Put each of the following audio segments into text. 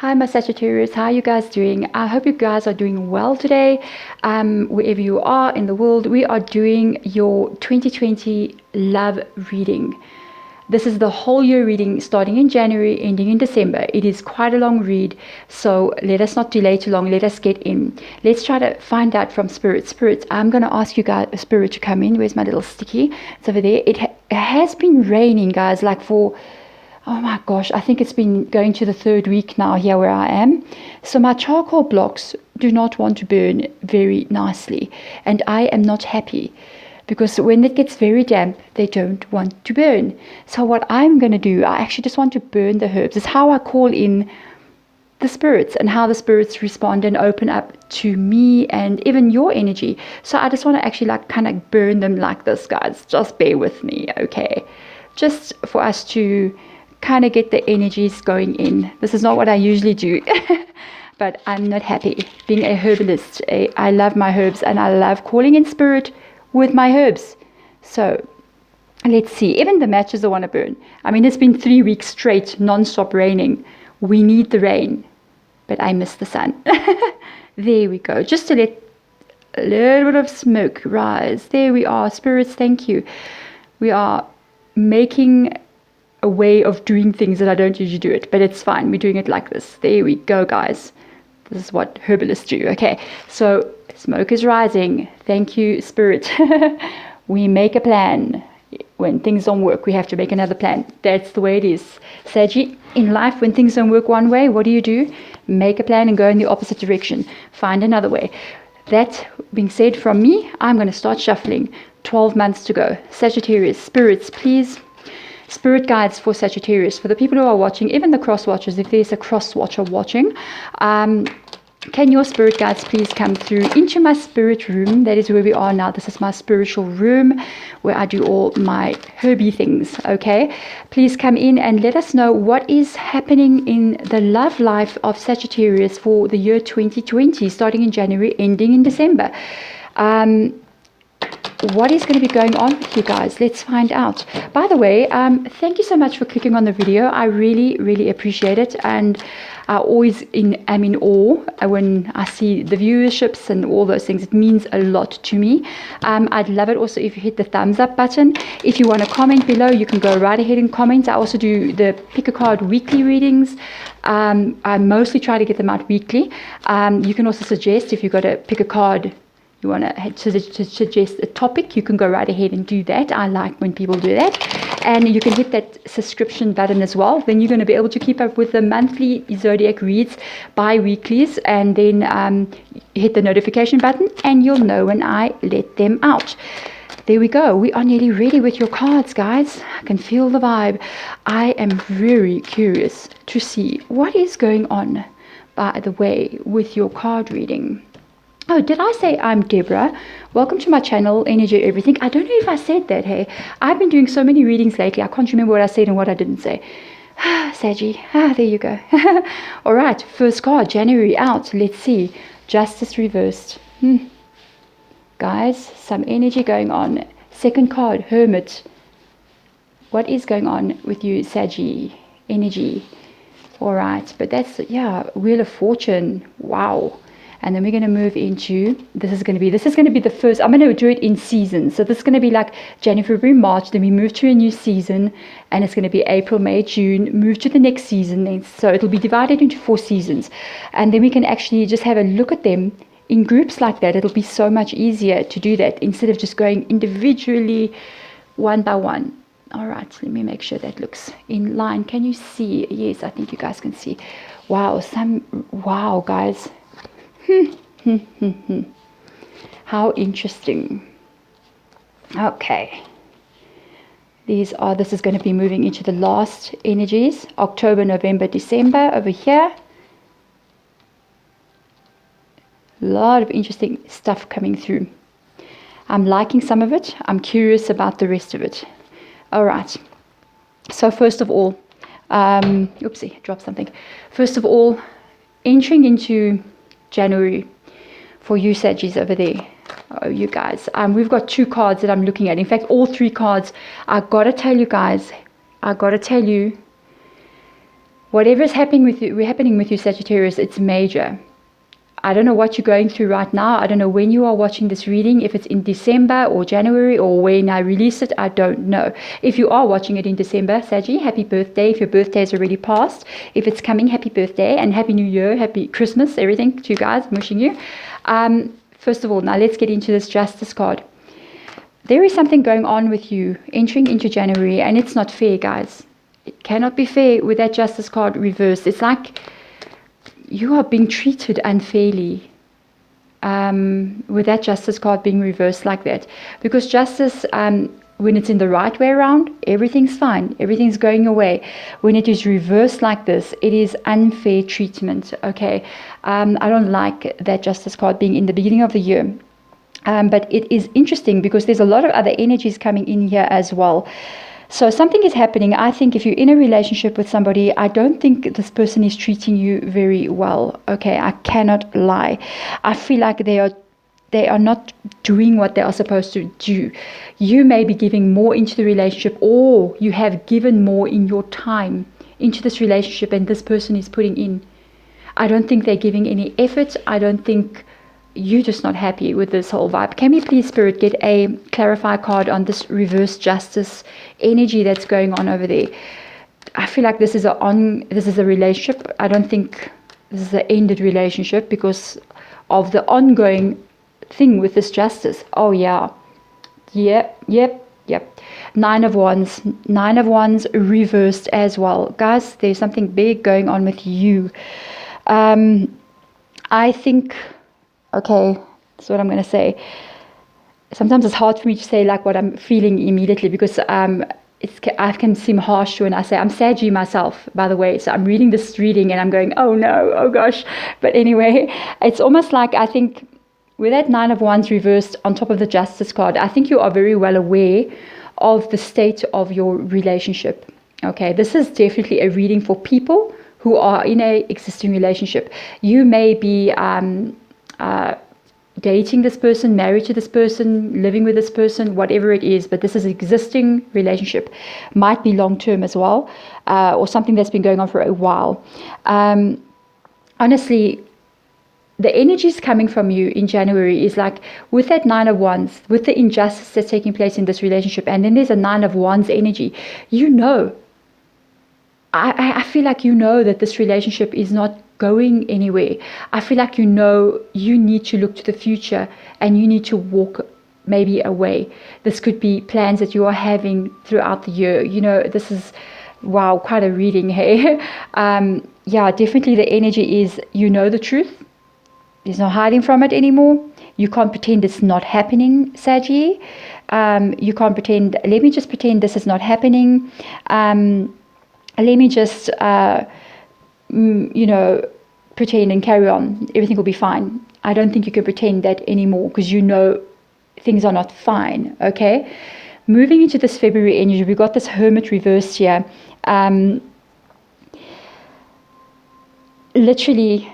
Hi, my Sagittarius. How are you guys doing? I hope you guys are doing well today. Wherever you are in the world, we are doing your 2020 love reading. This is the whole year reading starting in January, ending in December. It is quite a long read, so let us not delay too long. Let us get in. Let's try to find out from Spirit. Spirit, I'm going to ask you guys, Spirit, to come in. Where's my little sticky? It's over there. It has been raining, guys, like for... oh my gosh, I think it's been going to the third week now here where I am. So my charcoal blocks do not want to burn very nicely. And I am not happy because when it gets very damp, they don't want to burn. So what I'm going to do, I actually just want to burn the herbs. It's how I call in the spirits and how the spirits respond and open up to me and even your energy. So I just want to actually like kind of burn them like this, guys. Just bear with me, okay? Just for us to kind of get the energies going in. This is not what I usually do, but I'm not happy being a herbalist. I love my herbs and I love calling in spirit with my herbs. So let's see. Even the matches I want to burn. I mean, it's been 3 weeks straight non-stop raining. We need the rain, but I miss the sun. There we go. Just to let a little bit of smoke rise. There we are. Spirits, thank you. We are making a way of doing things that I don't usually do it, but it's fine. We're doing it like this. There we go, guys. This is what herbalists do. Okay, so smoke is rising. Thank you, Spirit. We make a plan. When things don't work, we have to make another plan. That's the way it is. Saggy, in life, when things don't work one way, what do? Make a plan and go in the opposite direction. Find another way. That being said from me, I'm going to start shuffling. 12 months to go. Sagittarius, spirits, please. Spirit guides for Sagittarius, for the people who are watching, even the cross watchers, if there's a cross watcher watching, can your spirit guides please come through into my spirit room? That is where we are now. This is my spiritual room where I do all my herby things, okay? Please come in and let us know what is happening in the love life of Sagittarius for the year 2020, starting in January, ending in December. What is going to be going on with you guys? Let's find out. By the way, thank you so much for clicking on the video. I really appreciate it, and I always am in awe when I see the viewerships and all those things. It means a lot to me. I'd love it also if you hit the thumbs up button. If you want to comment below, you can go right ahead and comment. I also do the pick a card weekly readings. I mostly try to get them out weekly. You can also suggest if you've got to pick a card, you want to suggest a topic, you can go right ahead and do that. I like when people do that. And you can hit that subscription button as well. Then you're going to be able to keep up with the monthly Zodiac reads, bi-weeklies, and then hit the notification button and you'll know when I let them out. There we go. We are nearly ready with your cards, guys. I can feel the vibe. I am very curious to see what is going on, by the way, with your card reading. Oh, did I say I'm Deborah? Welcome to my channel, Energy Everything. I don't know if I said that, hey. I've been doing so many readings lately. I can't remember what I said and what I didn't say. Saggy. There you go. All right, first card, January out. Let's see. Justice reversed. Guys, some energy going on. Second card, Hermit. What is going on with you, Saggy? Energy. All right, but that's, yeah, Wheel of Fortune. Wow. And then we're going to move into, this is going to be the first, I'm going to do it in seasons. So this is going to be like January, February, March, then we move to a new season, and it's going to be April, May, June, move to the next season. So it'll be divided into 4 seasons. And then we can actually just have a look at them in groups like that. It'll be so much easier to do that instead of just going individually one by one. All right, let me make sure that looks in line. Can you see? Yes, I think you guys can see. Wow, wow, guys. How interesting. Okay, this is going to be moving into the last energies, October, November, December over here. A lot of interesting stuff coming through. I'm liking some of it. I'm curious about the rest of it. All right, so first of all, oopsie, dropped something. First of all, entering into January for you Saggies over there. Oh, you guys, we've got 2 cards that I'm looking at. In fact, all 3 cards. I gotta tell you guys, Whatever is happening with you, Sagittarius, it's major. I don't know what you're going through right now. I don't know when you are watching this reading, if it's in December or January or when I release it, I don't know. If you are watching it in December, Saggy, happy birthday. If your birthday is already passed, if it's coming, happy birthday and happy new year, happy Christmas, everything to you guys. I'm wishing you. First of all, now let's get into this Justice card. There is something going on with you entering into January, and it's not fair, guys. It cannot be fair with that Justice card reversed. It's like you are being treated unfairly with that Justice card being reversed like that. Because Justice, when it's in the right way around, everything's fine. Everything's going your way. When it is reversed like this, it is unfair treatment, okay? I don't like that Justice card being in the beginning of the year. But it is interesting because there's a lot of other energies coming in here as well. So something is happening. I think if you're in a relationship with somebody, I don't think this person is treating you very well. Okay, I cannot lie. I feel like they are not doing what they are supposed to do. You may be giving more into the relationship, or you have given more in your time into this relationship and this person is putting in. I don't think they're giving any effort. I don't think you're just not happy with this whole vibe. Can we please, Spirit, get a clarify card on this reverse Justice energy that's going on over there? I feel like this is a relationship. I don't think this is an ended relationship because of the ongoing thing with this Justice. Oh yeah. Yep. Nine of Wands reversed as well. Guys, there's something big going on with you. I think, okay, that's what I'm going to say. Sometimes it's hard for me to say like what I'm feeling immediately because I can seem harsh when I say I'm Saggy myself, by the way. So I'm reading this reading and I'm going, oh no, oh gosh. But anyway, it's almost like I think with that Nine of Wands reversed on top of the Justice card, I think you are very well aware of the state of your relationship. Okay, this is definitely a reading for people who are in a existing relationship. You may be dating this person, married to this person, living with this person, whatever it is, but this is an existing relationship. Might be long-term as well, or something that's been going on for a while. Honestly, the energies coming from you in January is like with that Nine of Wands, with the injustice that's taking place in this relationship, and then there's a Nine of Wands energy. You know, I feel like you know that this relationship is not going anywhere. I feel like you know you need to look to the future and you need to walk maybe away. This could be plans that you are having throughout the year. You know, this is, wow, quite a reading, hey? Yeah, definitely the energy is you know the truth. There's no hiding from it anymore. You can't pretend it's not happening, Saggy. You can't pretend, let me just pretend this is not happening. Let me just, pretend and carry on. Everything will be fine. I don't think you can pretend that anymore because you know things are not fine, okay? Moving into this February energy, we've got this Hermit reversed here. Literally,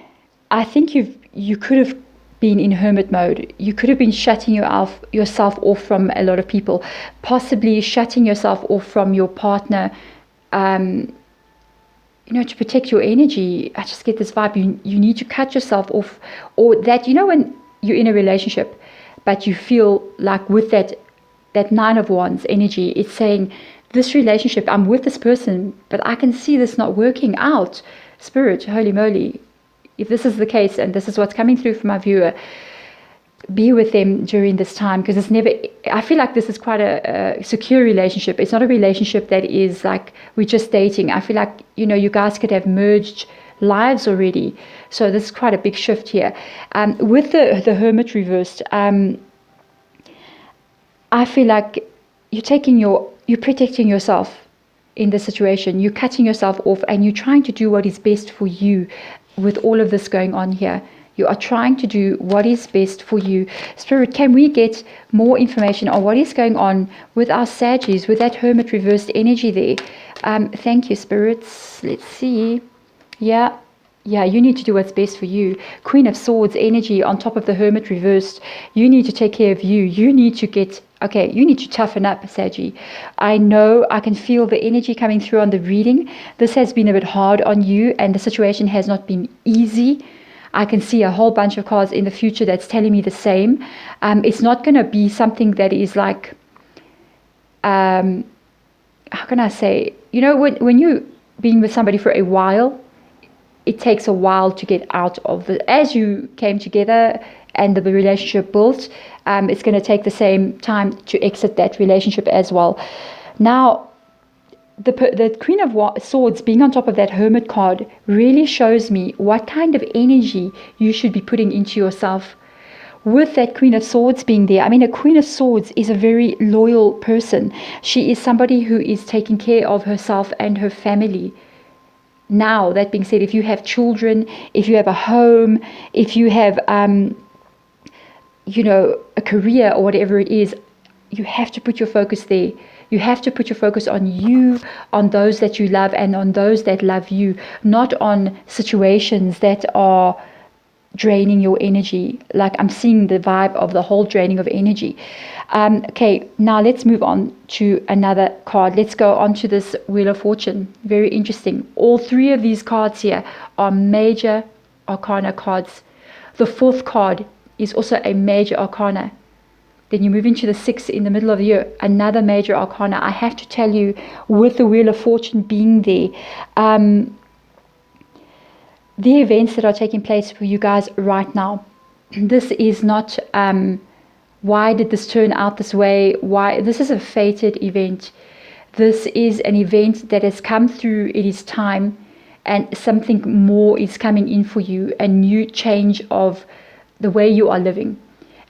I think you could have been in hermit mode. You could have been shutting yourself off from a lot of people, possibly shutting yourself off from your partner, to protect your energy. I just get this vibe. You need to cut yourself off, or that, when you're in a relationship, but you feel like with that Nine of Wands energy, it's saying, this relationship, I'm with this person, but I can see this not working out. Spirit, holy moly. If this is the case, and this is what's coming through from my viewer, be with them during this time, because it's never, I feel like this is quite a secure relationship. It's not a relationship that is like we're just dating. I feel like, you guys could have merged lives already. So this is quite a big shift here. With the Hermit reversed, I feel like you're protecting yourself in this situation. You're cutting yourself off and you're trying to do what is best for you with all of this going on here. You are trying to do what is best for you. Spirit, can we get more information on what is going on with our Saggies, with that Hermit reversed energy there? Thank you, spirits. Let's see. Yeah, you need to do what's best for you. Queen of Swords energy on top of the Hermit reversed. You need to take care of you. You need to get okay, you need to toughen up, Saggy. I know I can feel the energy coming through on the reading. This has been a bit hard on you, and the situation has not been easy. I can see a whole bunch of cards in the future that's telling me the same. It's not going to be something that is like, how can I say, when you've been with somebody for a while, it takes a while to get out of the, as you came together and the relationship built, it's going to take the same time to exit that relationship as well. Now, the Queen of Swords being on top of that Hermit card really shows me what kind of energy you should be putting into yourself. With that Queen of Swords being there, I mean, a Queen of Swords is a very loyal person. She is somebody who is taking care of herself and her family. Now, that being said, if you have children, if you have a home, if you have, a career or whatever it is, you have to put your focus there. You have to put your focus on you, on those that you love, and on those that love you, not on situations that are draining your energy. Like I'm seeing the vibe of the whole draining of energy. Okay, now let's move on to another card. Let's go on to this Wheel of Fortune. Very interesting. All three of these cards here are major arcana cards. The fourth card is also a major arcana. Then you move into the 6 in the middle of the year, another major arcana. I have to tell you, with the Wheel of Fortune being there, the events that are taking place for you guys right now, this is not, why did this turn out this way? Why? This is a fated event. This is an event that has come through. It is time, and something more is coming in for you, a new change of the way you are living.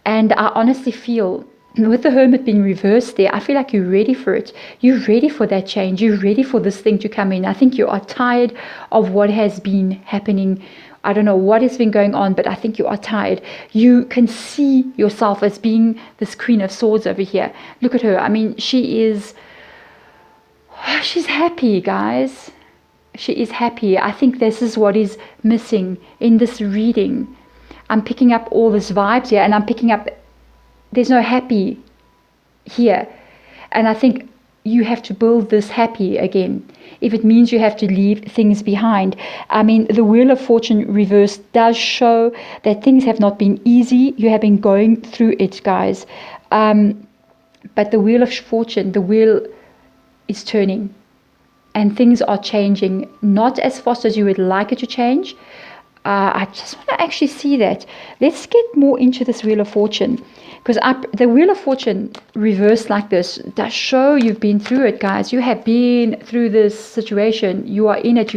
And I honestly feel, with the Hermit being reversed there, I feel like you're ready for it. You're ready for that change. You're ready for this thing to come in. I think you are tired of what has been happening. I don't know what has been going on, but I think you are tired. You can see yourself as being this Queen of Swords over here. Look at her. I mean, she's happy, guys. She is happy. I think this is what is missing in this reading. I'm picking up all this vibes here, and I'm picking up, there's no happy here. And I think you have to build this happy again. If it means you have to leave things behind. I mean, the Wheel of Fortune reversed does show that things have not been easy. You have been going through it, guys. But the Wheel of Fortune, the wheel is turning. And things are changing, not as fast as you would like it to change. I just want to actually see that. Let's get more into this Wheel of Fortune, because the Wheel of Fortune reversed like this does show you've been through it, guys. You have been through this situation. You are in it.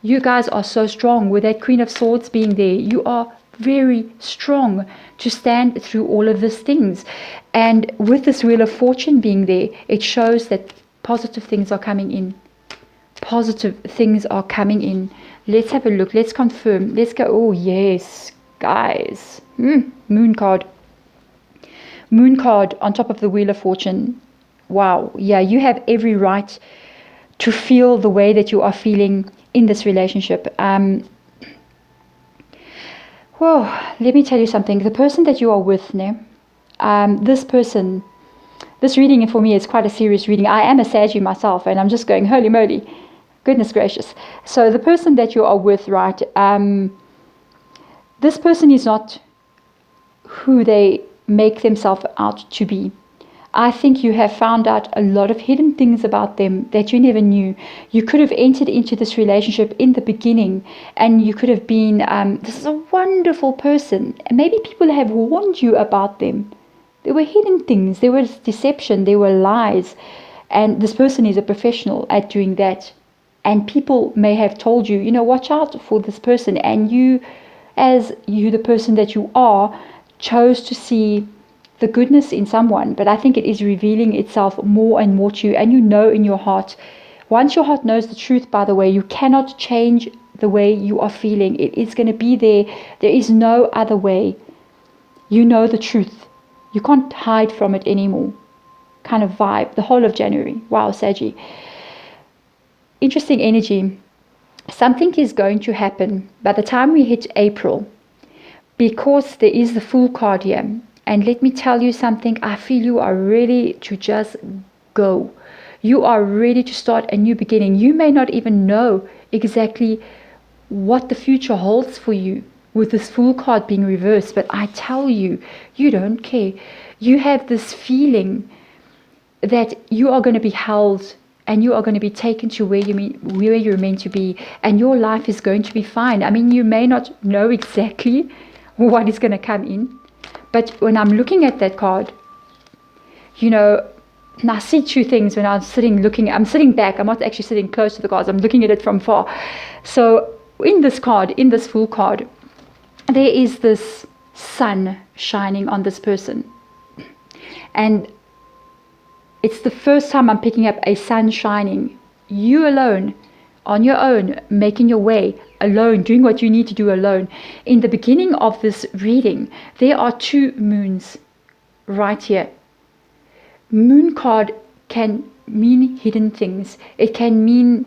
You guys are so strong. With that Queen of Swords being there, you are very strong to stand through all of these things. And with this Wheel of Fortune being there, it shows that positive things are coming in. Positive things are coming in. Let's have a look. Let's confirm. Let's go. Oh, yes, guys. Moon card. Moon card on top of the Wheel of Fortune. Wow. Yeah, you have every right to feel the way that you are feeling in this relationship. Well, let me tell you something. The person that you are with now, this person, this reading for me is quite a serious reading. I am a Saggy myself, and I'm just going, holy moly. Goodness gracious. So the person that you are with, right, this person is not who they make themselves out to be. I think you have found out a lot of hidden things about them that you never knew. You could have entered into this relationship in the beginning, and you could have been, this is a wonderful person. And maybe people have warned you about them. There were hidden things. There was deception. There were lies. And this person is a professional at doing that. And people may have told you, watch out for this person. And you, as you, the person that you are, chose to see the goodness in someone. But I think it is revealing itself more and more to you. And you know in your heart, once your heart knows the truth, by the way, you cannot change the way you are feeling. It is going to be there. There is no other way. You know the truth. You can't hide from it anymore. Kind of vibe. The whole of January. Wow, Saggy. Interesting energy. Something is going to happen by the time we hit April, because there is the Fool card here. And let me tell you something, I feel you are ready to just go. You are ready to start a new beginning. You may not even know exactly what the future holds for you with this Fool card being reversed, but I tell you, you don't care. You have this feeling that you are going to be held and you are going to be taken to where you're meant to be, and your life is going to be fine. I mean, you may not know exactly what is going to come in, but when I'm looking at that card, and I see two things when I'm sitting back. I'm not actually sitting close to the cards. I'm looking at it from far. So in this Fool card, there is this sun shining on this person. And it's the first time I'm picking up a sun shining. You alone, on your own, making your way, alone, doing what you need to do alone. In the beginning of this reading, there are two moons right here. Moon card can mean hidden things. It can mean,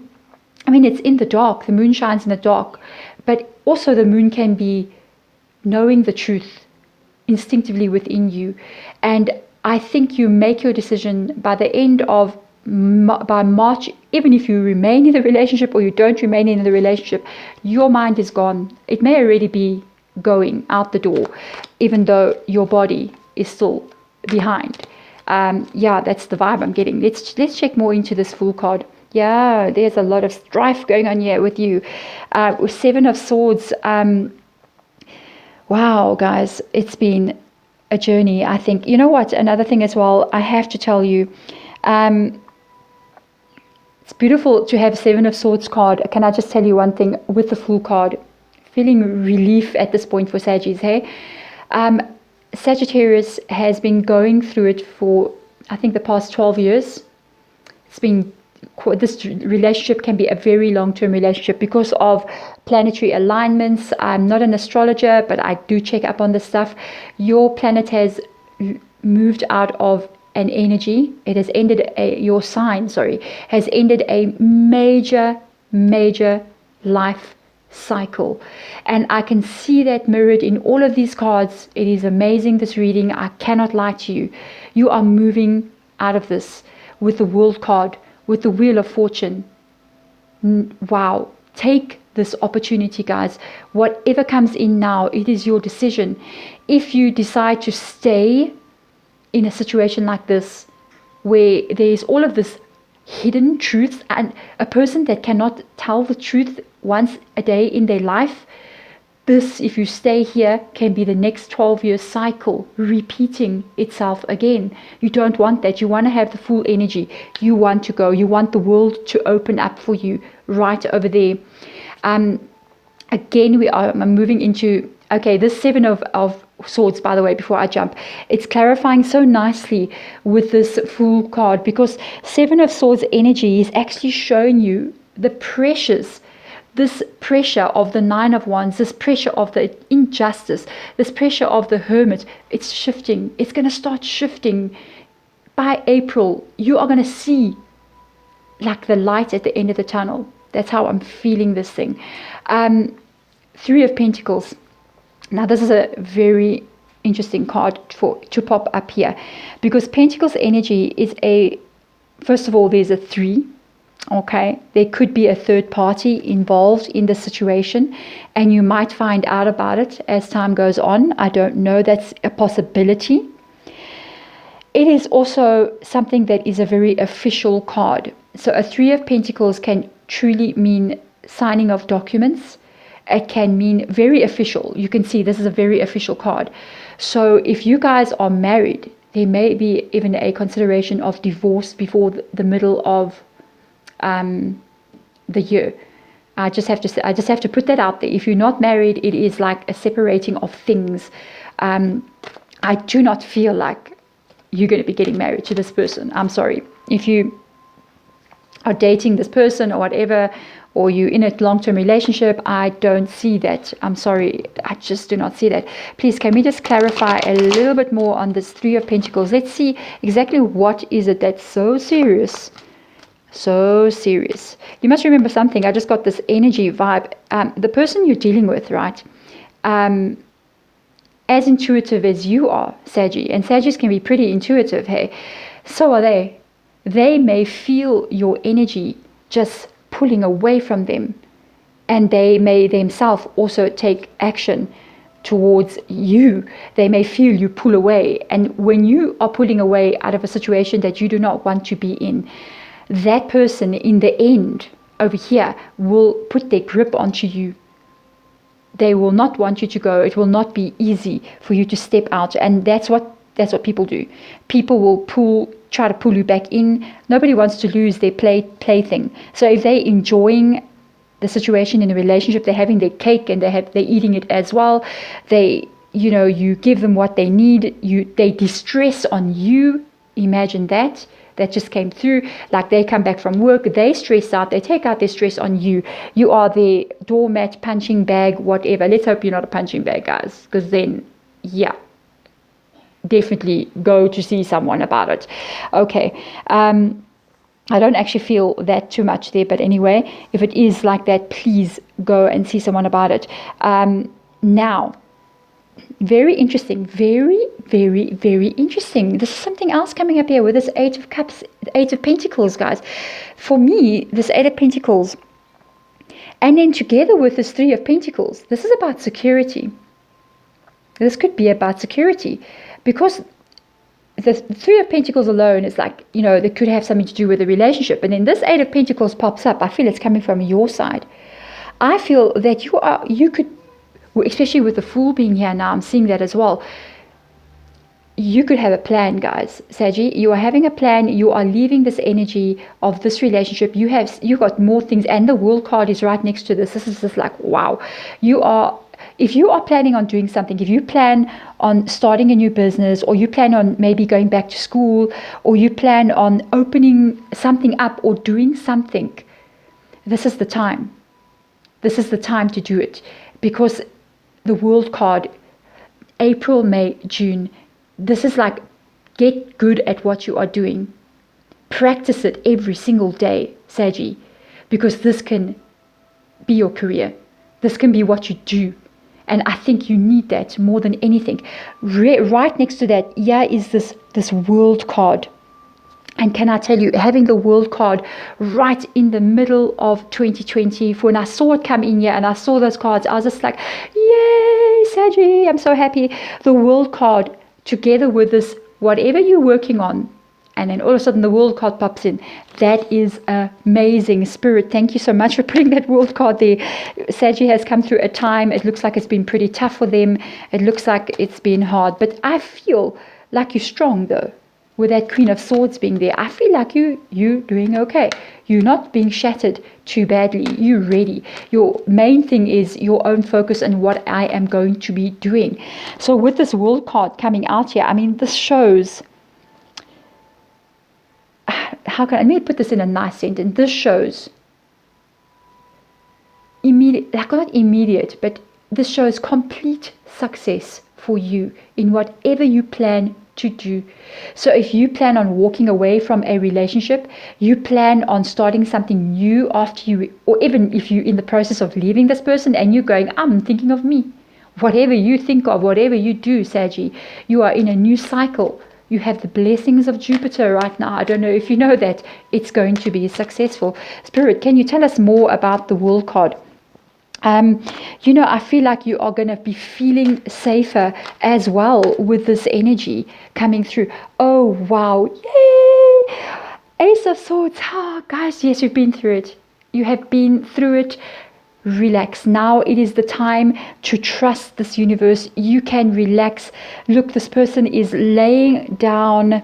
it's in the dark. The moon shines in the dark. But also the moon can be knowing the truth instinctively within you. And I think you make your decision by the end of by March, even if you remain in the relationship or you don't remain in the relationship, your mind is gone. It may already be going out the door, even though your body is still behind. That's the vibe I'm getting. Let's check more into this Fool card. Yeah, there's a lot of strife going on here with you. With Seven of Swords. Wow, guys, it's been a journey, I think. You know what? Another thing as well, I have to tell you, it's beautiful to have Seven of Swords card. Can I just tell you one thing with the Fool card? Feeling relief at this point for Sagittarius, hey? Sagittarius has been going through it for, I think, the past 12 years. This relationship can be a very long-term relationship because of planetary alignments. I'm not an astrologer, but I do check up on this stuff. Your planet has moved out of an energy. It has ended your sign, has ended a major life cycle. And I can see that mirrored in all of these cards. It is amazing, this reading. I cannot lie to you. You are moving out of this with the World card, with the Wheel of Fortune. Wow. Take this opportunity, guys. Whatever comes in now, it is your decision. If you decide to stay in a situation like this, where there is all of this hidden truth, and a person that cannot tell the truth once a day in their life, this, if you stay here, can be the next 12-year cycle repeating itself again. You don't want that. You want to have the full energy. You want to go. You want the world to open up for you right over there. Again, I'm moving into, this Seven of Swords, by the way, before I jump, it's clarifying so nicely with this Fool card, because Seven of Swords energy is actually showing you the pressures, this pressure of the Nine of Wands, this pressure of the injustice, this pressure of the Hermit. It's shifting. It's going to start shifting. By April, you are going to see like the light at the end of the tunnel. That's how I'm feeling this thing. Three of Pentacles. Now, this is a very interesting card to pop up here, because Pentacles energy is first of all, there's a 3. Okay, there could be a third party involved in the situation, and you might find out about it as time goes on. I don't know. That's a possibility. It is also something that is a very official card. So a 3 of Pentacles can truly mean signing of documents. It can mean very official. You can see this is a very official card. So if you guys are married, there may be even a consideration of divorce before the middle of the year. I just have to put that out there. If you're not married, it is like a separating of things. I do not feel like you're going to be getting married to this person. I'm sorry. If you are dating this person or whatever, or you're in a long-term relationship, I don't see that. I'm sorry, I just do not see that. Please, can we just clarify a little bit more on this 3 of Pentacles? Let's see exactly what is it that's so serious. So serious. You must remember something. I just got this energy vibe. The person you're dealing with, right? as intuitive as you are, Saggy, and Sagittarius can be pretty intuitive, hey, so are they. They may feel your energy just pulling away from them, and they may themselves also take action towards you. They may feel you pull away, and when you are pulling away out of a situation that you do not want to be in, that person in the end over here will put their grip onto you. They will not want you to go. It will not be easy for you to step out, and that's what people do. People will try to pull you back in. Nobody wants to lose their plaything. So if they're enjoying the situation in a relationship, they're having their cake and they're eating it as well. You give them what they need. They distress on you. Imagine that. That just came through. Like, they come back from work, they stress out, they take out their stress on you. You are their doormat, punching bag, whatever. Let's hope you're not a punching bag, guys, because then, yeah, definitely go to see someone about it. Okay. I don't actually feel that too much there, but anyway, if it is like that, please go and see someone about it. Now, very interesting, very, very, very interesting. This is something else coming up here with this Eight of Cups, Eight of Pentacles, guys. For me, this Eight of Pentacles, and then together with this Three of Pentacles, this is about security. This could be about security, because the Three of Pentacles alone is like, they could have something to do with a relationship. And then this Eight of Pentacles pops up. I feel it's coming from your side. I feel that you could, especially with the Fool being here now, I'm seeing that as well. You could have a plan, guys. Saggy, you are having a plan. You are leaving this energy of this relationship. You got more things, and the World card is right next to this. This is just like, wow. If you are planning on doing something, if you plan on starting a new business, or you plan on maybe going back to school, or you plan on opening something up or doing something, this is the time. This is the time to do it, because the World card, April, May, June, this is like, get good at what you are doing. Practice it every single day, Saggy, because this can be your career. This can be what you do. And I think you need that more than anything. Right next to that, is this World card. And can I tell you, having the World card right in the middle of 2020, when I saw it come in here and I saw those cards, I was just like, yay, Saggy, I'm so happy. The World card together with this, whatever you're working on, and then all of a sudden the World card pops in. That is amazing. Spirit, thank you so much for putting that World card there. Saggy has come through a time. It looks like it's been pretty tough for them. It looks like it's been hard. But I feel like you're strong, though. With that Queen of Swords being there, I feel like you're doing okay. You're not being shattered too badly. You're ready. Your main thing is your own focus and what I am going to be doing. So with this World card coming out here, I mean, this shows... let me put this in a nice sentence. This shows not immediate, but this shows complete success for you in whatever you plan to do. So if you plan on walking away from a relationship, you plan on starting something new after you, or even if you're in the process of leaving this person and you're going, I'm thinking of me. Whatever you think of, whatever you do, Saggy, you are in a new cycle. You have the blessings of Jupiter right now. I don't know if you know that. It's going to be successful. Spirit, can you tell us more about the World card? I feel like you are going to be feeling safer as well with this energy coming through. Oh, wow. Yay! Ace of Swords. Guys, yes, you've been through it. You have been through it. Relax. Now it is the time to trust this universe. You can relax. Look, this person is laying down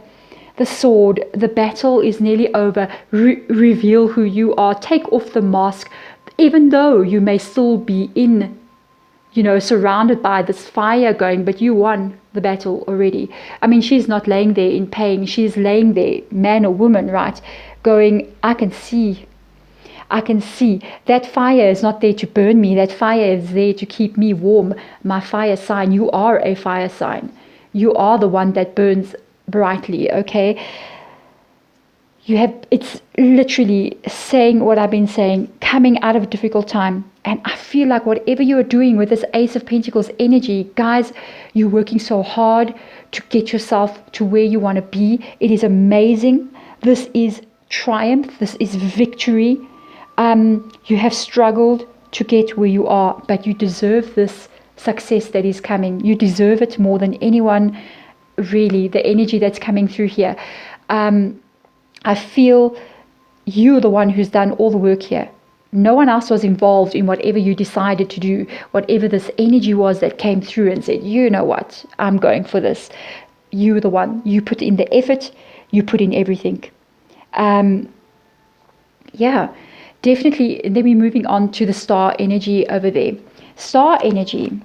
the sword. The battle is nearly over. Reveal who you are. Take off the mask. Even though you may still be in, surrounded by this fire going, but you won the battle already. I mean, she's not laying there in pain. She's laying there, man or woman, right? Going, I can see. That fire is not there to burn me. That fire is there to keep me warm. My fire sign. You are a fire sign. You are the one that burns brightly, okay? it's literally saying what I've been saying, coming out of a difficult time. And I feel like whatever you're doing with this Ace of Pentacles energy, guys, you're working so hard to get yourself to where you want to be. It is amazing. This is triumph. This is victory. You have struggled to get where you are, but you deserve this success that is coming. You deserve it more than anyone, really, the energy that's coming through here. I feel you're the one who's done all the work here. No one else was involved in whatever you decided to do, whatever this energy was that came through and said, you know what, I'm going for this. You're the one. You put in the effort. You put in everything. Yeah, definitely. Then we're moving on to the star energy over there. Star energy,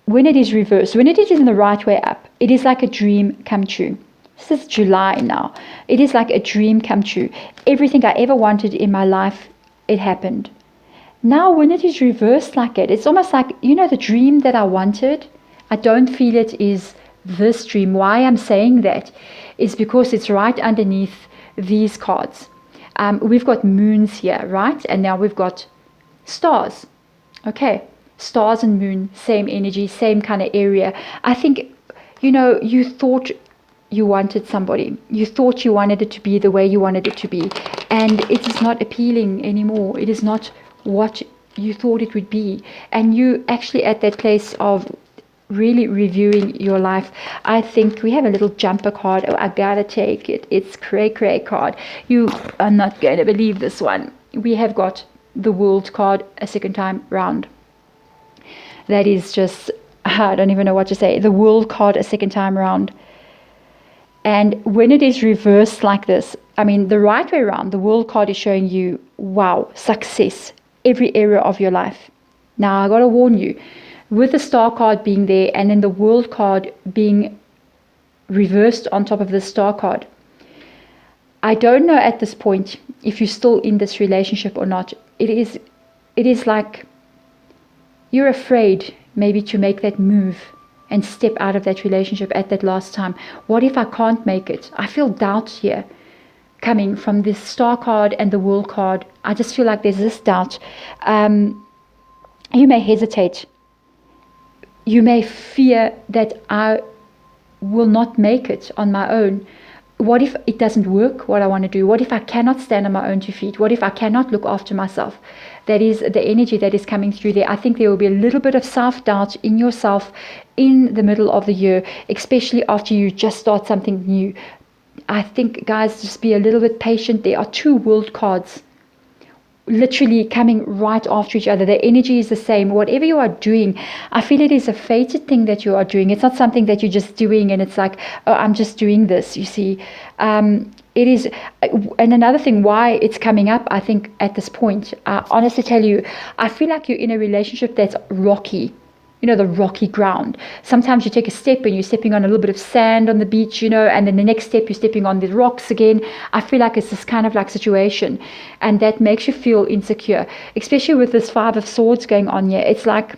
when it is reversed, when it is in the right way up, it is like a dream come true. This is July now. It is like a dream come true. Everything I ever wanted in my life, it happened. Now, when it is reversed like it, it's almost like, the dream that I wanted, I don't feel it is this dream. Why I'm saying that is because it's right underneath these cards. We've got moons here, right? And now we've got stars. Okay. Stars and moon, same energy, same kind of area. I think, you thought you wanted somebody. You thought you wanted it to be the way you wanted it to be. And it is not appealing anymore. It is not what you thought it would be. And you actually at that place of really reviewing your life. I think we have a little jumper card. Oh, I gotta take it. It's cray card. You are not going to believe this one. We have got the World card a second time round. That is just, I don't even know what to say. The World card a second time round. And when it is reversed like this, the right way around, the World card is showing you, wow, success, every area of your life. Now, I got to warn you, with the Star card being there and then the World card being reversed on top of the Star card, I don't know at this point if you're still in this relationship or not. It is like you're afraid maybe to make that move and step out of that relationship at that last time. What if I can't make it? I feel doubt here coming from this Star card and the World card. I just feel like there's this doubt. You may hesitate. You may fear that I will not make it on my own. What if it doesn't work, what I want to do? What if I cannot stand on my own 2 feet? What if I cannot look after myself? That is the energy that is coming through there. I think there will be a little bit of self-doubt in yourself in the middle of the year, especially after you just start something new. I think, guys, just be a little bit patient. There are 2 World cards literally coming right after each other. The energy is the same. Whatever you are doing, I feel it is a fated thing that you are doing. It's not something that you're just doing and it's like, oh, I'm just doing this, you see. It is, and another thing why it's coming up, I think at this point, I honestly tell you, I feel like you're in a relationship that's rocky. The rocky ground. Sometimes you take a step and you're stepping on a little bit of sand on the beach, and then the next step you're stepping on the rocks again. I feel like it's this kind of like situation, and that makes you feel insecure, especially with this 5 of Swords going on here. It's like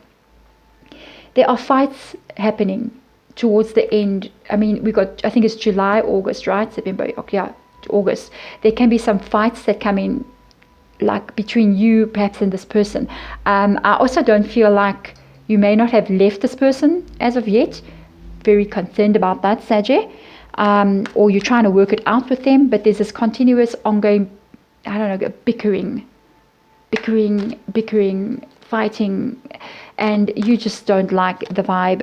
there are fights happening towards the end. We got, I think it's July, August, right? September, yeah, August. There can be some fights that come in, like between you perhaps and this person. I also don't feel like you may not have left this person as of yet. Very concerned about that, Saggy. Or you're trying to work it out with them, but there's this continuous ongoing, bickering, fighting, and you just don't like the vibe.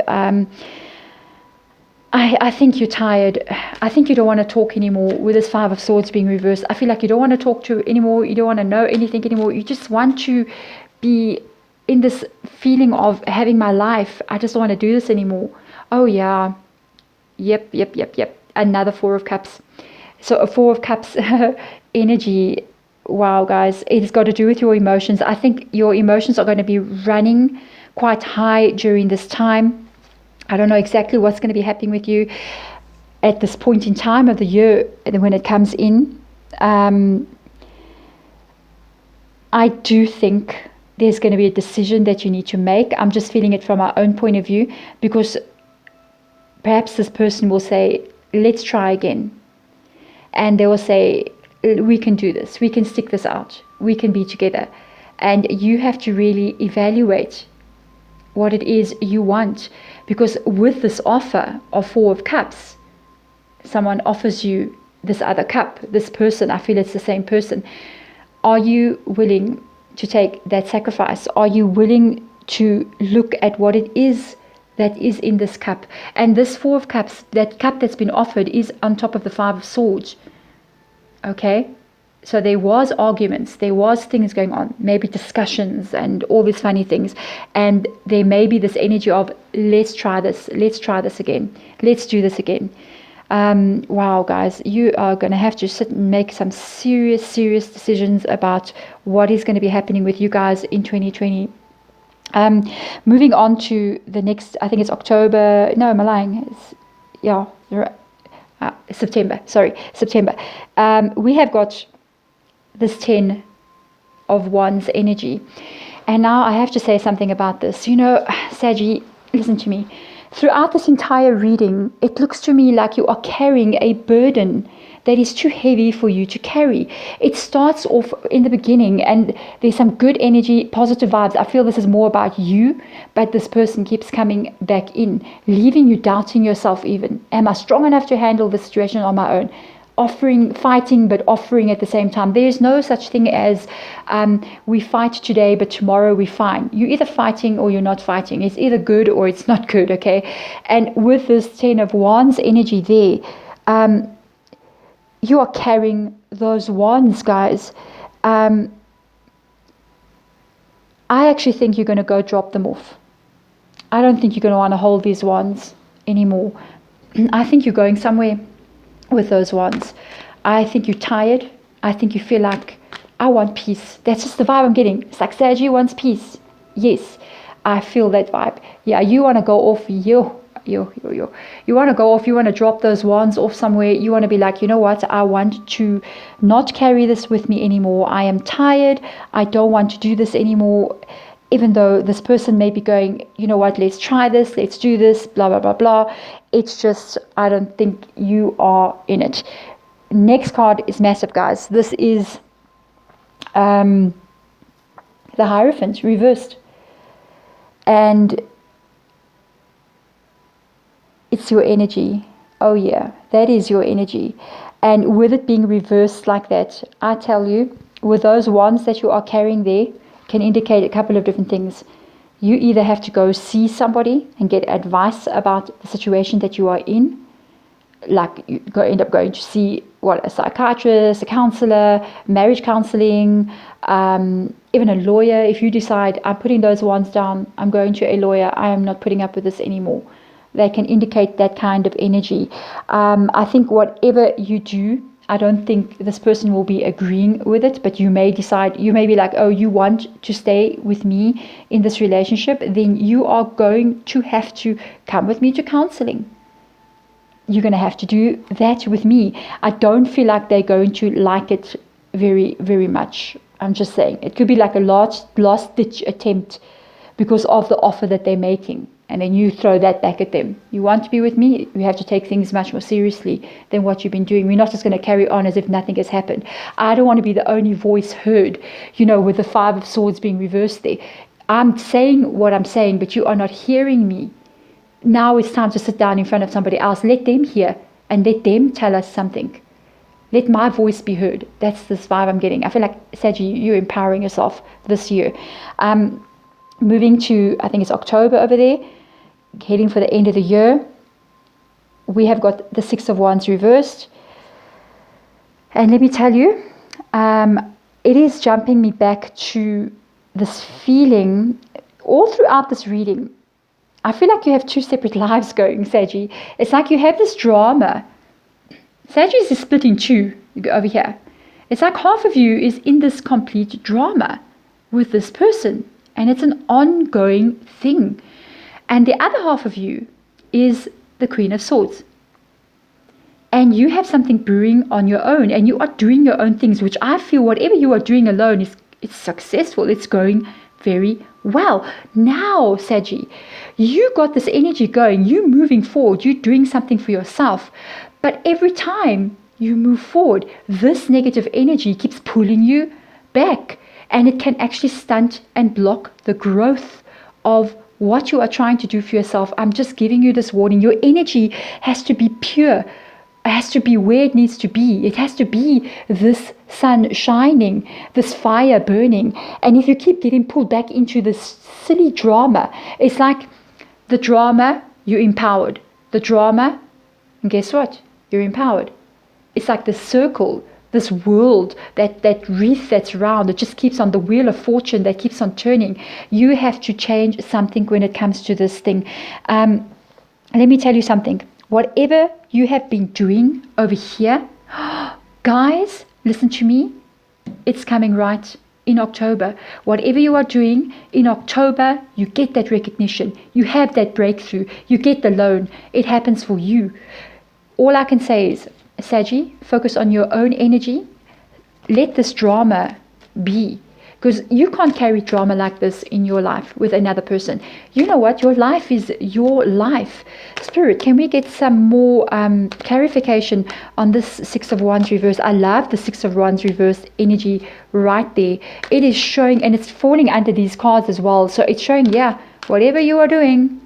I think you're tired. I think you don't want to talk anymore with this 5 of Swords being reversed. I feel like you don't want to talk to anymore. You don't want to know anything anymore. You just want to be in this feeling of having my life. I just don't want to do this anymore. Oh yeah. Yep. Another 4 of Cups. So a 4 of Cups energy. Wow, guys. It's got to do with your emotions. I think your emotions are going to be running quite high during this time. I don't know exactly what's going to be happening with you at this point in time of the year when it comes in. I do think there's going to be a decision that you need to make. I'm just feeling it from our own point of view, because perhaps this person will say, let's try again. And they will say, we can do this. We can stick this out. We can be together. And you have to really evaluate what it is you want. Because with this offer of Four of Cups, someone offers you this other cup, this person, I feel it's the same person. Are you willing to take that sacrifice? Are you willing to look at what it is that is in this cup? And this Four of Cups, that cup that's been offered, is on top of the Five of Swords. Okay? So there was arguments, there was things going on, maybe discussions and all these funny things. And there may be this energy of, let's try this again. Let's do this again. Wow, guys, you are going to have to sit and make some serious decisions about what is going to be happening with you guys in 2020. Moving on to the next, I think it's October. No, I'm lying. September. Sorry, September. We have got this 10 of Wands energy. And now I have to say something about this. You know, Saggy, listen to me. Throughout this entire reading, it looks to me like you are carrying a burden that is too heavy for you to carry. It starts off in the beginning and there's some good energy, positive vibes. I feel this is more about you, but this person keeps coming back in, leaving you doubting yourself even. Am I strong enough to handle the situation on my own? Fighting, but offering at the same time. There's no such thing as we fight today, but tomorrow we're fine. You're either fighting or you're not fighting. It's either good or it's not good, okay? And with this 10 of Wands energy there, you are carrying those wands, guys. I actually think you're going to go drop them off. I don't think you're going to want to hold these wands anymore. I think you're going somewhere with those wands. I think you're tired. I think you feel like, I want peace. That's just the vibe I'm getting. It's like Saggy wants peace. Yes, I feel that vibe. Yeah, you want to go off. You want to go off. You want to drop those wands off somewhere. You want to be like, you know what? I want to not carry this with me anymore. I am tired. I don't want to do this anymore. Even though this person may be going, you know what, let's try this, let's do this, blah, blah, blah, blah. It's just, I don't think you are in it. Next card is massive, guys. This is the Hierophant reversed. And it's your energy. Oh, yeah, that is your energy. And with it being reversed like that, I tell you, with those wands that you are carrying there, can indicate a couple of different things. You either have to go see somebody and get advice about the situation that you are in, like you end up going to see a psychiatrist, a counselor, marriage counseling, even a lawyer. If you decide, I'm putting those wands down, I'm going to a lawyer, I am not putting up with this anymore. They can indicate that kind of energy. I think whatever you do, I don't think this person will be agreeing with it, but you may decide, you may be like, oh, you want to stay with me in this relationship, then you are going to have to come with me to counseling. You're going to have to do that with me. I don't feel like they're going to like it very, very much. I'm just saying. It could be like a last-ditch attempt because of the offer that they're making. And then you throw that back at them. You want to be with me? You have to take things much more seriously than what you've been doing. We're not just going to carry on as if nothing has happened. I don't want to be the only voice heard, with the Five of Swords being reversed there. I'm saying what I'm saying, but you are not hearing me. Now it's time to sit down in front of somebody else. Let them hear and let them tell us something. Let my voice be heard. That's this vibe I'm getting. I feel like, Saggy, you're empowering yourself this year. Moving to, I think it's October over there. Heading for the end of the year, we have got the Six of Wands reversed. And let me tell you, it is jumping me back to this feeling all throughout this reading. I feel like you have two separate lives going, Saggy. It's like you have this drama. Saggy is split in two over here. It's like half of you is in this complete drama with this person. And it's an ongoing thing. And the other half of you is the Queen of Swords. And you have something brewing on your own. And you are doing your own things, which I feel whatever you are doing alone it's successful. It's going very well. Now, Saggi, you got this energy going. You moving forward. You're doing something for yourself. But every time you move forward, this negative energy keeps pulling you back. And it can actually stunt and block the growth of what you are trying to do for yourself. I'm just giving you this warning. Your energy has to be pure. It has to be where it needs to be. It has to be this sun shining, this fire burning. And if you keep getting pulled back into this silly drama, it's like the drama, you're empowered. The drama, and guess what? You're empowered. It's like this circle, this world, that wreath that's round, it just keeps on, the wheel of fortune that keeps on turning. You have to change something when it comes to this thing. Let me tell you something. Whatever you have been doing over here, guys, listen to me. It's coming right in October. Whatever you are doing in October, you get that recognition. You have that breakthrough. You get the loan. It happens for you. All I can say is, Saggi, focus on your own energy. Let this drama be. Because you can't carry drama like this in your life with another person. You know what? Your life is your life. Spirit, can we get some more clarification on this Six of Wands reverse? I love the Six of Wands reverse energy right there. It is showing, and it's falling under these cards as well. So it's showing, yeah, whatever you are doing,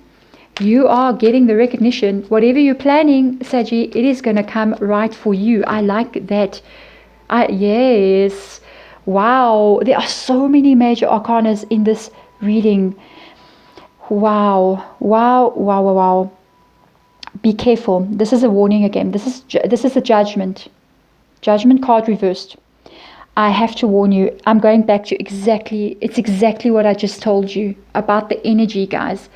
you are getting the recognition. Whatever you're planning, Saggi, it is going to come right for you. I like that. Yes. Wow. There are so many major arcanas in this reading. Wow. Wow. Wow. Wow. Wow. Be careful. This is a warning again. This is a judgment. Judgment card reversed. I have to warn you. I'm going back to exactly what I just told you about the energy, guys.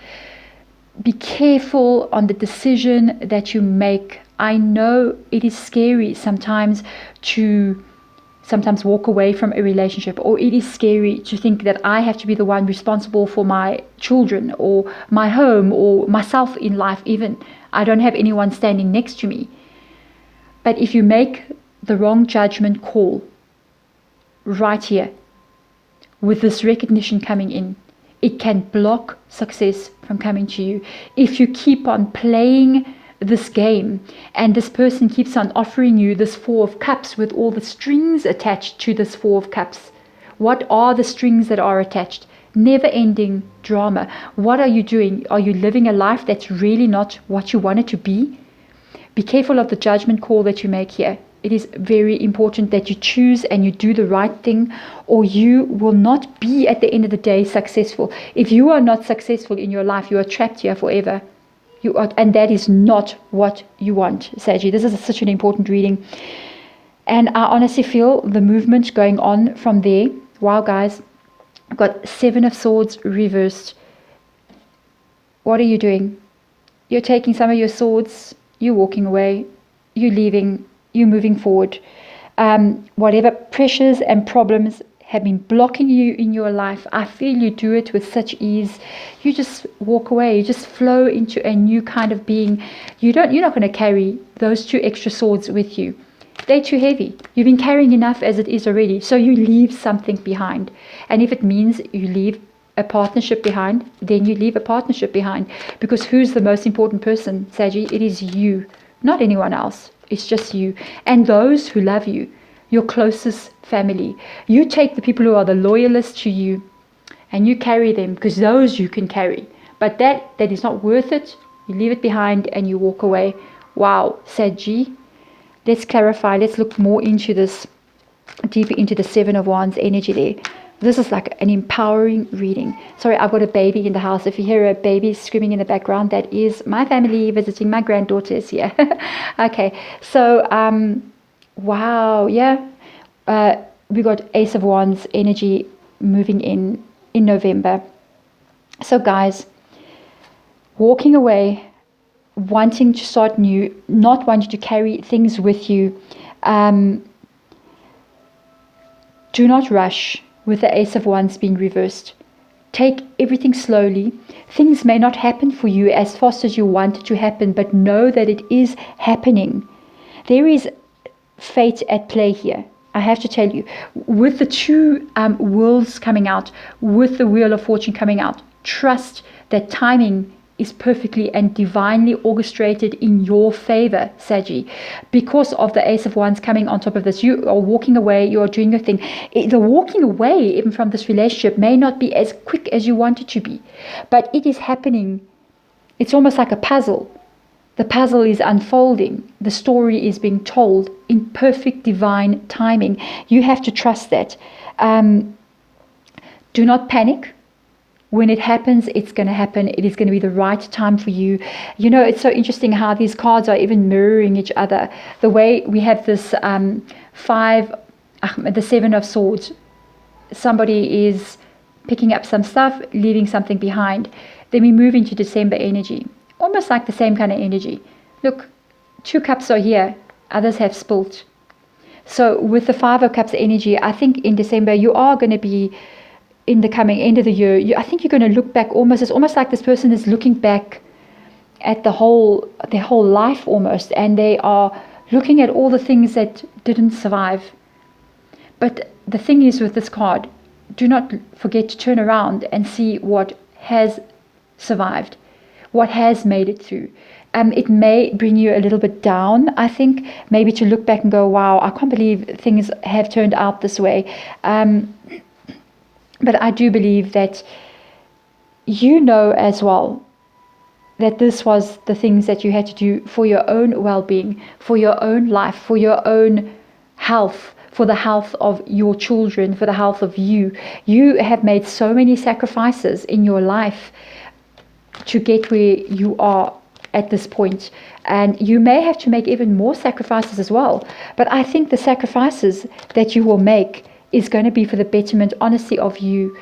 Be careful on the decision that you make. I know it is scary sometimes to walk away from a relationship, or it is scary to think that I have to be the one responsible for my children or my home or myself in life even. I don't have anyone standing next to me. But if you make the wrong judgment call right here, with this recognition coming in, it can block success from coming to you. If you keep on playing this game and this person keeps on offering you this Four of Cups with all the strings attached to this Four of Cups, what are the strings that are attached? Never-ending drama. What are you doing? Are you living a life that's really not what you want it to be? Be careful of the judgment call that you make here. It is very important that you choose and you do the right thing, or you will not be at the end of the day successful. If you are not successful in your life, you are trapped here forever. You are, and that is not what you want, Saggi. This is such an important reading. And I honestly feel the movement going on from there. Wow, guys. I've got Seven of Swords reversed. What are you doing? You're taking some of your swords. You're walking away. You're leaving. You're moving forward. Whatever pressures and problems have been blocking you in your life, I feel you do it with such ease. You just walk away. You just flow into a new kind of being. You're not going to carry those two extra swords with you. They're too heavy. You've been carrying enough as it is already. So you leave something behind. And if it means you leave a partnership behind, then you leave a partnership behind. Because who's the most important person, Saggi? It is you, not anyone else. It's just you. And those who love you, your closest family. You take the people who are the loyalists to you and you carry them, because those you can carry. But that is not worth it. You leave it behind and you walk away. Wow, Saggi. Let's clarify. Let's look more into this, deeper into the Seven of Wands energy there. This is like an empowering reading. Sorry, I've got a baby in the house. If you hear a baby screaming in the background, that is my family visiting. My granddaughter is here. Okay, so wow, yeah. We got Ace of Wands energy moving in November. So guys, walking away, wanting to start new, not wanting to carry things with you. Do not rush with the Ace of Wands being reversed. Take everything slowly. Things may not happen for you as fast as you want it to happen, but know that it is happening. There is fate at play here. I have to tell you, with the two worlds coming out, with the Wheel of Fortune coming out, trust that timing is perfectly and divinely orchestrated in your favor, Saggy, because of the Ace of Wands coming on top of this. You are walking away, you are doing your thing. The walking away even from this relationship may not be as quick as you want it to be, but it is happening. It's almost like a puzzle. The puzzle is unfolding. The story is being told in perfect divine timing. You have to trust that. Do not panic. When it happens, it's going to happen. It is going to be the right time for you. You know, it's so interesting how these cards are even mirroring each other. The way we have this the Seven of Swords. Somebody is picking up some stuff, leaving something behind. Then we move into December energy. Almost like the same kind of energy. Look, 2 cups are here. Others have spilt. So with the 5 of Cups energy, I think in December you are going to be, in the coming end of the year, I think you're going to look back almost, it's almost like this person is looking back at their whole life almost, and they are looking at all the things that didn't survive. But the thing is with this card, do not forget to turn around and see what has survived, what has made it through. It may bring you a little bit down, I think, maybe to look back and go, wow, I can't believe things have turned out this way. But I do believe that you know as well that this was the things that you had to do for your own well-being, for your own life, for your own health, for the health of your children, for the health of you. You have made so many sacrifices in your life to get where you are at this point. And you may have to make even more sacrifices as well. But I think the sacrifices that you will make is going to be for the betterment, honestly, of you.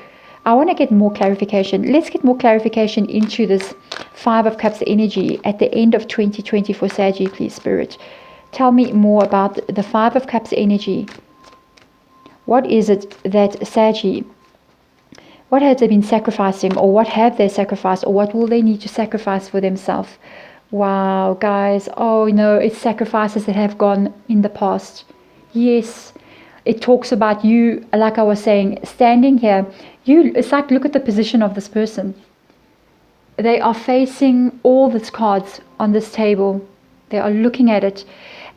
I want to get more clarification. Let's get more clarification into this 5 of Cups energy at the end of 2020 for Saggy, please, Spirit. Tell me more about the 5 of Cups energy. What is it that Saggy, what have they been sacrificing, or what have they sacrificed, or what will they need to sacrifice for themselves? Wow, guys. Oh, no, it's sacrifices that have gone in the past. Yes. It talks about you, like I was saying, standing here. It's like, look at the position of this person. They are facing all these cards on this table. They are looking at it.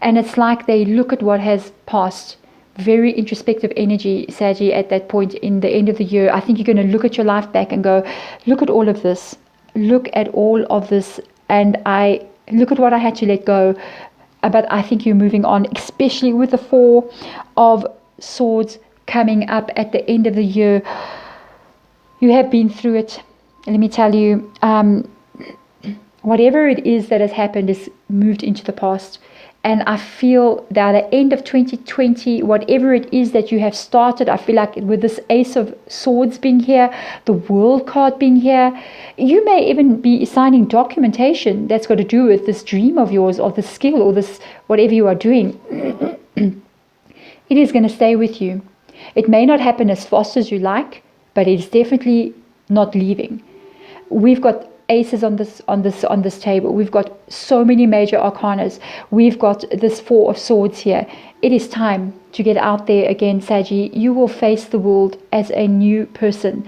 And it's like they look at what has passed. Very introspective energy, Saggy, at that point in the end of the year. I think you're going to look at your life back and go, look at all of this. Look at all of this. And I look at what I had to let go. But I think you're moving on, especially with the 4 of Swords coming up at the end of the year. You have been through it. Let me tell you, whatever it is that has happened is moved into the past. And I feel that at the end of 2020, whatever it is that you have started, I feel like with this Ace of Swords being here, the World card being here, you may even be signing documentation that's got to do with this dream of yours, or this skill, or this whatever you are doing. It is going to stay with you. It may not happen as fast as you like, but it's definitely not leaving. We've got aces on this table. We've got so many major arcanas. We've got this 4 of Swords here. It is time to get out there again, Saggy. You will face the world as a new person,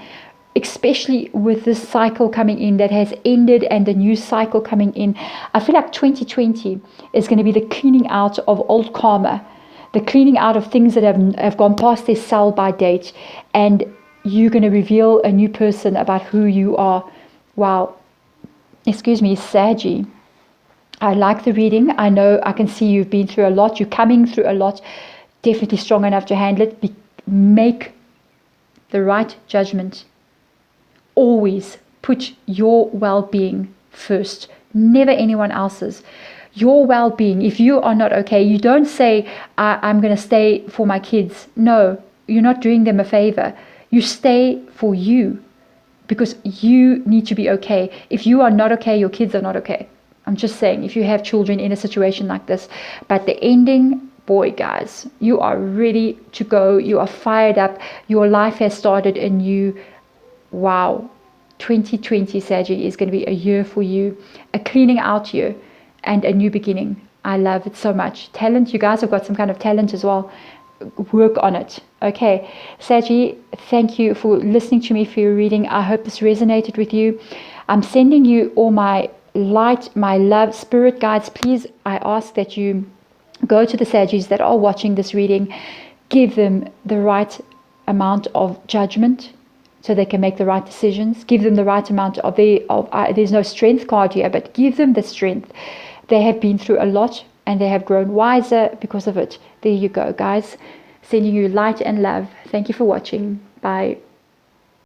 especially with this cycle coming in that has ended and the new cycle coming in. I feel like 2020 is going to be the cleaning out of old karma, the cleaning out of things that have gone past their sell-by date, and you're going to reveal a new person about who you are. Wow. Excuse me, Saggy. I like the reading. I know, I can see you've been through a lot. You're coming through a lot. Definitely strong enough to handle it. Make the right judgment. Always put your well-being first, never anyone else's. Your well-being. If you are not okay, you don't say, I'm going to stay for my kids. No, you're not doing them a favor. You stay for you, because you need to be okay. If you are not okay, your kids are not okay. I'm just saying, if you have children in a situation like this. But the ending, boy, guys, you are ready to go. You are fired up. Your life has started anew. Wow. 2020, Saggy, is going to be a year for you. A cleaning out year and a new beginning. I love it so much. Talent, you guys have got some kind of talent as well. work on it. Okay, Saggy, thank you for listening to me for your reading. I hope this resonated with you. I'm sending you all my light, my love, spirit guides. Please, I ask that you go to the Saggies that are watching this reading, give them the right amount of judgment so they can make the right decisions. Give them the right amount of there's no strength card here, but give them the strength. They have been through a lot and they have grown wiser because of it. There you go, guys. Sending you light and love. Thank you for watching. Bye.